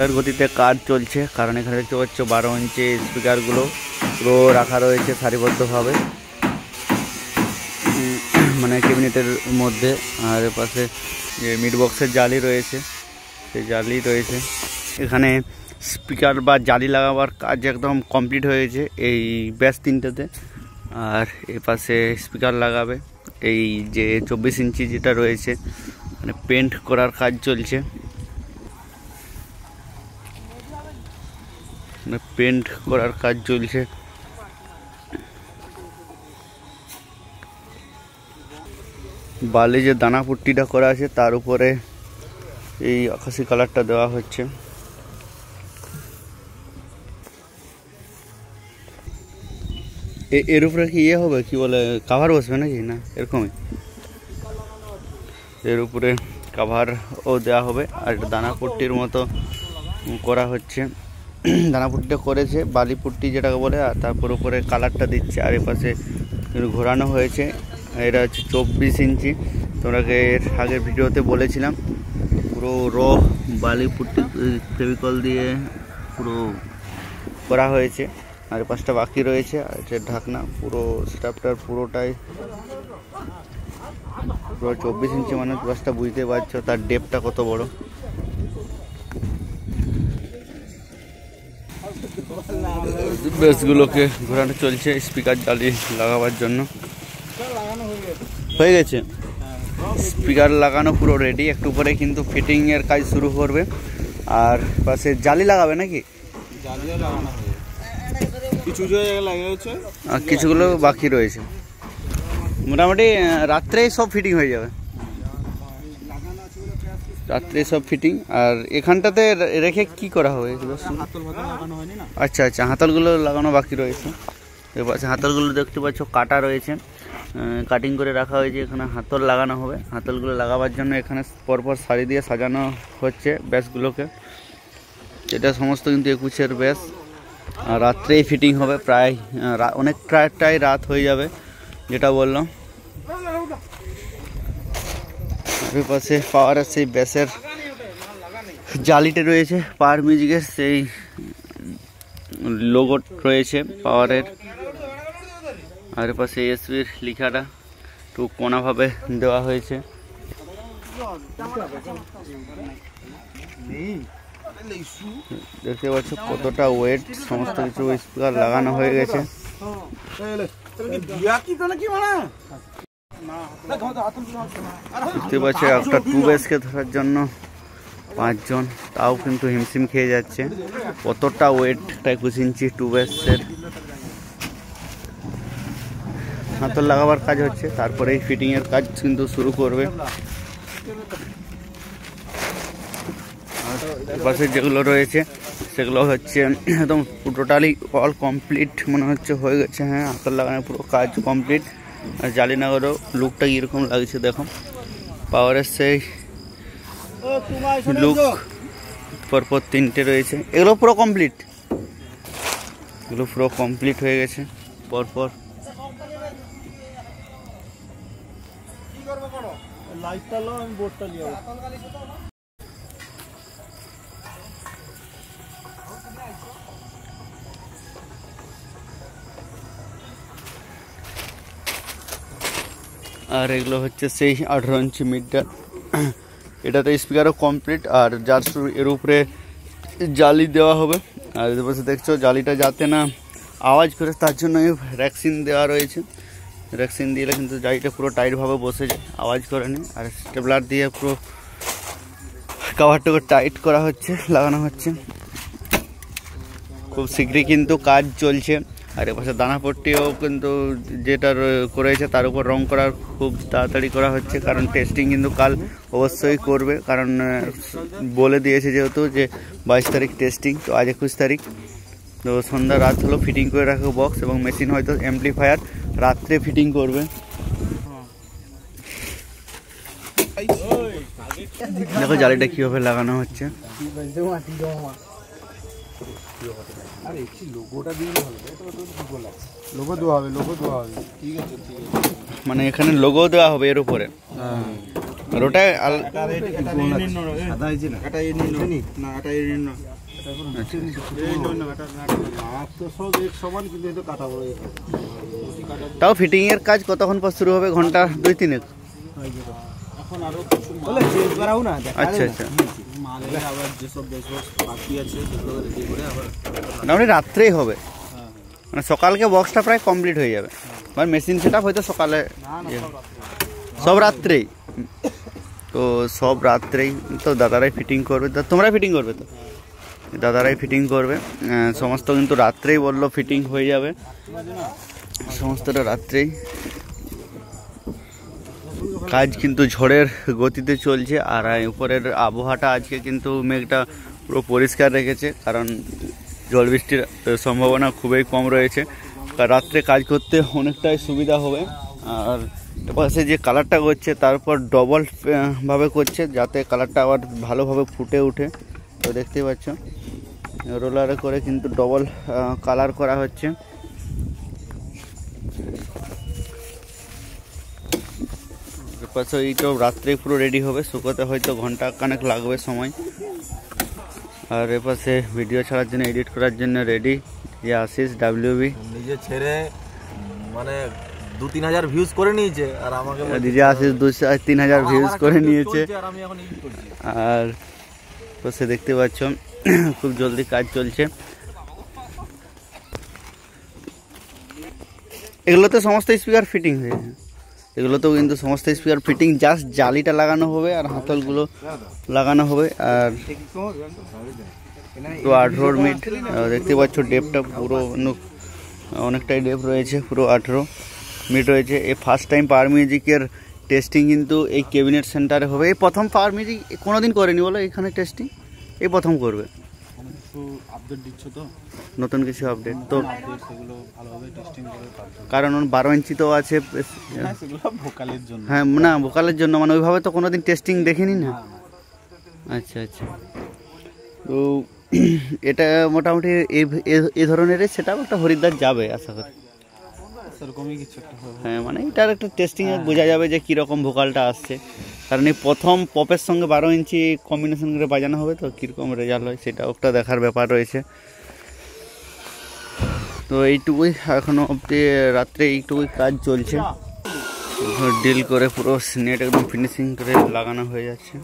এর গতিতে কাজ চলছে, কারণ এখানে দেখতে পাচ্ছ 12 ইঞ্চি স্পিকারগুলো পুরো রাখা রয়েছে সারিবদ্ধভাবে, মানে ক্যাবিনেটের মধ্যে। আর পাশে যে মিড বক্সের জালি রয়েছে, সেই জালি রয়েছে। এখানে স্পিকার বা জালি লাগাবার কাজ একদম কমপ্লিট হয়েছে এই ব্যাস 3টাতে। আর এর পাশে স্পিকার লাগাবে এই যে 24 ইঞ্চি যেটা রয়েছে, মানে পেন্ট করার কাজ চলছে, পেন্ট করার কাজ চলছে। বালি যে দানা পুট্টিটা করা আছে তার উপরে এই আকাশি কালারটা দেওয়া হচ্ছে। এর উপরে কি ইয়ে হবে, কি বলে, কাভার বসবে নাকি না এরকমই? এর উপরে কাভারও দেওয়া হবে। আর দানা পুট্টির মতো করা হচ্ছে, দানা পুট্টিটা করেছে, বালি পুট্টি যেটাকে বলে, আর তারপর উপরে কালারটা দিচ্ছে। আর এর পাশে ঘোরানো হয়েছে। এটা হচ্ছে 24 ইঞ্চি। তোমরাকে এর আগের ভিডিওতে বলেছিলাম পুরো বালি পুট্টি ফেভিকল দিয়ে পুরো করা হয়েছে। আর পাঁচটা বাকি রয়েছে। আর এটা ঢাকনা, পুরো স্টাফটার পুরোটাই পুরো 24 ইঞ্চি, মানে পাঁচটা বুঝতে পারছো তার ডেপটা কত বড়। বেসগুলোকে ঘোরানো চলছে স্পিকার জালি লাগাবার জন্য। হয়ে গেছে স্পিকার লাগানো, পুরো রেডি। একটু পরে কিন্তু ফিটিংয়ের কাজ শুরু করবে। আর পাশে জালি লাগাবে নাকি? আর কিছুগুলো বাকি রয়েছে। মোটামুটি রাত্রেই সব ফিটিং হয়ে যাবে, রাত্রে সব ফিটিং। আর এখানটাতে রেখে কি করা হবে এগুলো? আচ্ছা আচ্ছা, হাতলগুলো লাগানো বাকি রয়েছে। এবার হাতলগুলো দেখতে পাচ্ছ কাটা রয়েছে, কাটিং করে রাখা হয়েছে। এখানে হাতল লাগানো হবে। হাতলগুলো লাগাবার জন্য এখানে পরপর সারি দিয়ে সাজানো হচ্ছে ব্যাসগুলোকে। এটা সমস্ত কিন্তু 21-এর ব্যাস। আর রাত্রেই ফিটিং হবে, প্রায় অনেকটাই রাত হয়ে যাবে যেটা বললাম। পাশে পাওয়ারের সেই ব্যাসের জালিটা রয়েছে, পাওয়ার মিউজিকের সেই লোগো রয়েছে পাওয়ারের। আর পাশে এসবির লেখাটা একটু কোনাভাবে দেওয়া হয়েছে। দেখতে পাচ্ছ কতটা ওয়েট, সমস্ত কিছু স্পিকার লাগানো হয়ে গেছে। দেখতে পাচ্ছ একটা 2 বেসকে ধরার জন্য 5 জন, তাও কিন্তু হিমশিম খেয়ে যাচ্ছে। কতটা ওয়েট 21 ইঞ্চি 2 বেসের। হাতল লাগাবার কাজ হচ্ছে, তারপরে এই ফিটিংয়ের কাজ কিন্তু শুরু করবে। পাশে যেগুলো রয়েছে সেগুলো হচ্ছে একদম টোটালি অল কমপ্লিট মনে হচ্ছে হয়ে গেছে। হ্যাঁ, হাতল লাগানোর পুরো কাজ কমপ্লিট। আর জালিনগরও লুকটা কীরকম লাগছে দেখো। পাওয়ারের সেই লুক পরপর 3টে রয়েছে, এগুলো পুরো কমপ্লিট, এগুলো পুরো কমপ্লিট হয়ে গেছে পরপর। আর এগুলো হচ্ছে সেই 18 ইঞ্চি মিটার। এটাতে স্পিকারও কমপ্লিট। আর যার এর উপরে জালি দেওয়া হবে। আর এর পাশে দেখছো জালিটা যাতে না আওয়াজ করে তার জন্য র্যাক্সিন দেওয়া রয়েছে। র্যাক্সিন দিলে কিন্তু জালিটা পুরো টাইটভাবে বসে যায়, আওয়াজ করে নি। আর স্টেপলার দিয়ে পুরো কাভারটাকে টাইট করা হচ্ছে, লাগানো হচ্ছে। খুব শীঘ্রই কিন্তু কাজ চলছে। আর এ পাশে দানাপট্টিও কিন্তু যেটা করেছে তার উপর রং করার খুব তাড়াতাড়ি করা হচ্ছে, কারণ টেস্টিং কিন্তু কাল অবশ্যই করবে। কারণ বলে দিয়েছে যেহেতু যে 22 তারিখ টেস্টিং, তো আজ 21 তারিখ। তো সন্ধ্যা রাত হলো ফিটিং করে রাখো বক্স এবং মেশিন, হয়তো অ্যাম্পলিফায়ার রাত্রে ফিটিং করবে। দেখো জালিটা কীভাবে লাগানো হচ্ছে। মানে এখানে লোগো দেওয়া হবে এর উপরে। আর ওটা তাও ফিটিং এর কাজ কতক্ষণ পর শুরু হবে? ঘন্টা 2-3? আচ্ছা আচ্ছা, মোটামুটি রাত্রেই হবে, মানে সকালকে বক্সটা প্রায় কমপ্লিট হয়ে যাবে, মানে মেশিন সেট আপ হয়তো সকালে, সব রাত্রেই। তো সব রাত্রেই তো দাদারাই ফিটিং করবে, তোমরাই ফিটিং করবে? তো দাদারাই ফিটিং করবে সমস্ত, কিন্তু রাত্রেই বললো ফিটিং হয়ে যাবে সমস্তটা রাত্রেই। কাজ কিন্তু ঝড়ের গতিতে চলছে, আর উপরের আবহাওয়াটা আজকে কিন্তু মেঘটা পুরো পরিষ্কার রেখেছে, কারণ জল বৃষ্টির সম্ভাবনা খুবই কম রয়েছে। রাত্রে কাজ করতে অনেকটাই সুবিধা হবে। আর পাশে যে কালারটা করছে তারপর ডবল ভাবে করছে, যাতে কালারটা আবার ভালোভাবে ফুটে ওঠে। তো দেখতেই পাচ্ছ রোলারে করে কিন্তু ডবল কালার করা হচ্ছে। পাশে এইটাও রাত্রে পুরো রেডি হবে, শুকোতে হয়তো ঘন্টা খানেক লাগবে সময়। আর এপাশে ভিডিও ছাড়ার জন্য, এডিট করার জন্য রেডি যে আশিস WB, নিজে ছেড়ে মানে 2-3 হাজার ভিউজ করে নিয়েছে, আর আমাকে দিদি আশিস 2-3 হাজার ভিউজ করে নিয়েছে। আর পাশে দেখতে পাচ্ছ খুব জলদি কাজ চলছে। এগুলোতে সমস্ত স্পিকার ফিটিং হয়েছে, এগুলোতেও কিন্তু সমস্ত স্পিকার ফিটিং, জাস্ট জালিটা লাগানো হবে আর হাতলগুলো লাগানো হবে। আর 18 মিনিট দেখতে পাচ্ছ, ডেপটা পুরো অনেকটাই ডেপ রয়েছে, পুরো 18 মিনিট রয়েছে। এই ফার্স্ট টাইম পাওয়ার মিউজিকের টেস্টিং কিন্তু এই ক্যাবিনেট সেন্টারে হবে। এই প্রথম পাওয়ার মিউজিক কোনোদিন করেনি বলো এখানে টেস্টিং, এই প্রথম করবে। আপডেট দিচ্ছ তো, নতুন কিছু আপডেট তো, সেগুলো ভালোভাবে টেস্টিং করে, কারণ 12 ইঞ্চি তো আছে, সেগুলো ভোকালের জন্য। হ্যাঁ না, ভোকালের জন্য, মানে ওইভাবে তো কোনোদিন টেস্টিং দেখিনি না। আচ্ছা আচ্ছা, তো এটা মোটামুটি এই ধরনের সেটা একটা হরিদ্বার যাবে আশা করি, সেরকমই কিছু একটা হবে। হ্যাঁ, মানে এটার একটা টেস্টিংয়ে বোঝা যাবে যে কীরকম ভোকালটা আসছে, কারণ এই প্রথম পপের সঙ্গে 12 ইঞ্চি কম্বিনেশন করে বাজানো হবে, তো কীরকম রেজাল্ট হয় সেটা একটা দেখার ব্যাপার রয়েছে। তো এইটুকুই এখনও অবধি রাত্রে এইটুকুই কাজ চলছে, ডিল করে পুরো নেট একদম ফিনিশিং করে লাগানো হয়ে যাচ্ছে।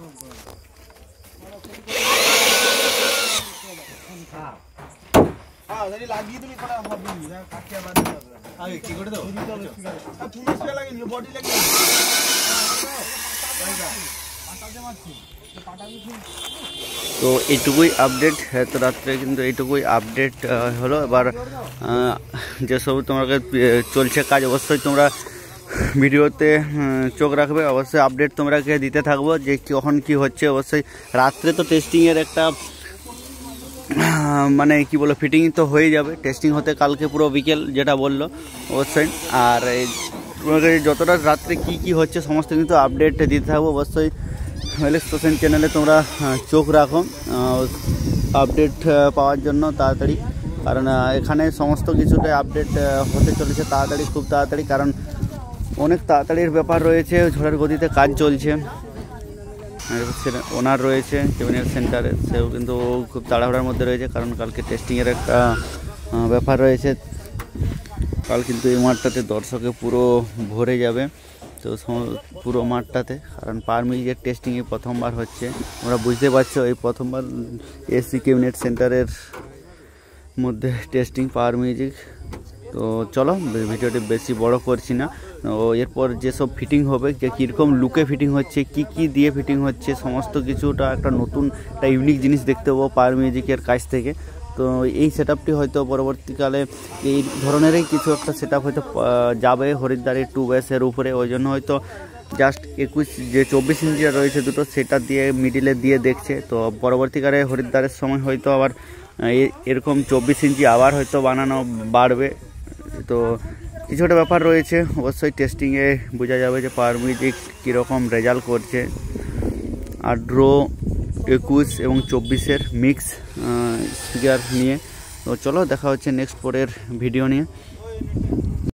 তো এইটুকুই আপডেট, তো রাত্রে কিন্তু এইটুকুই আপডেট হলো। এবার যেসব তোমাকে চলছে কাজ, অবশ্যই তোমরা ভিডিওতে চোখ রাখবে, অবশ্যই আপডেট তোমরাকে দিতে থাকবো যে কখন কি হচ্ছে। অবশ্যই রাত্রে তো টেস্টিংয়ের একটা মানে কি বলো, ফিটিং তো হয়ে যাবে, টেস্টিং হতে কালকে পুরো বিকেল যেটা বললো অবশ্যই। আর তোমাকে যতটা রাত্রে কি কি হচ্ছে সমস্ত কিন্তু আপডেট দিতে থাকবো। অবশ্যই এক্সপ্লোশন চ্যানেলে তোমরা চোখ রাখো আপডেট পাওয়ার জন্য তাড়াতাড়ি, কারণ এখানে সমস্ত কিছুতে আপডেট হতে চলেছে তাড়াতাড়ি, খুব তাড়াতাড়ি, কারণ অনেক তাড়াতাড়ির ব্যাপার রয়েছে, ঝড়ের গতিতে কাজ চলছে। ওনার রয়েছে ক্যাবিনেট সেন্টারে, সেও কিন্তু খুব তাড়াহুড়ার মধ্যে রয়েছে, কারণ কালকে টেস্টিংয়ের একটা ব্যাপার রয়েছে। কাল কিন্তু এই মাঠটাতে দর্শকে পুরো ভরে যাবে, তো পুরো মাঠটাতে, কারণ পাওয়ার মিউজিকের টেস্টিংয়ে প্রথমবার হচ্ছে। তোমরা বুঝতে পারছো এই প্রথমবার এসি ক্যাবিনেট সেন্টারের মধ্যে টেস্টিং পাওয়ার মিউজিক। তো চলো ভিডিওটি বেশি বড় করছি না, এরপর যেসব ফিটিং হবে, যে কীরকম লুকে ফিটিং হচ্ছে, কি কি দিয়ে ফিটিং হচ্ছে, সমস্ত কিছুটা একটা নতুন একটা ইউনিক জিনিস দেখতে পাবো পাওয়ার মিউজিকের কাছ থেকে। তো এই সেট আপটি হয়তো পরবর্তীকালে এই ধরনেরই কিছু একটা সেট আপ হয়তো যাবে হরিদ্বারের 2 বেসের উপরে, ওই জন্য হয়তো জাস্ট 21 যে 24 ইঞ্চি রয়েছে দুটো, সেটা দিয়ে মিডিলে দিয়ে দেখছে। তো পরবর্তীকালে হরিদ্বারের সময় হয়তো আবার এরকম 24 ইঞ্চি আবার হয়তো বানানো বাড়বে। তো কিছুটা ব্যাপার রয়েছে, অবশ্যই টেস্টিংয়ে বোঝা যাবে যে পাওয়ার মিউজিক কীরকম রেজাল্ট করছে। 18, 21 এবং 24-এর মিক্স স্পিকার নিয়ে। তো চলো দেখা হচ্ছে নেক্সট পরের ভিডিও নিয়ে।